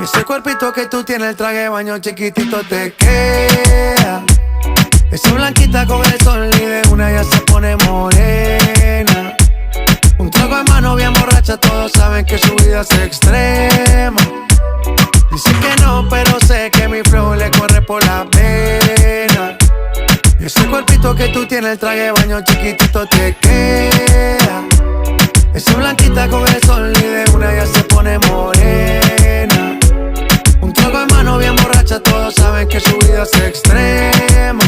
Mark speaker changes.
Speaker 1: Ese cuerpito que tú tienes, el traje de baño chiquitito te queda. Esa blanquita con el sol y de una ya se pone morena. Un trago en mano bien borracha, todos saben que su vida es extrema. Dice que no, pero sé que mi flow le corre por la pena. Ese cuerpito que tú tienes, el traje de baño chiquitito te queda. Esa blanquita con el sol y de una ya se pone morena. Un trago en mano bien borracha, todos saben que su vida es extrema.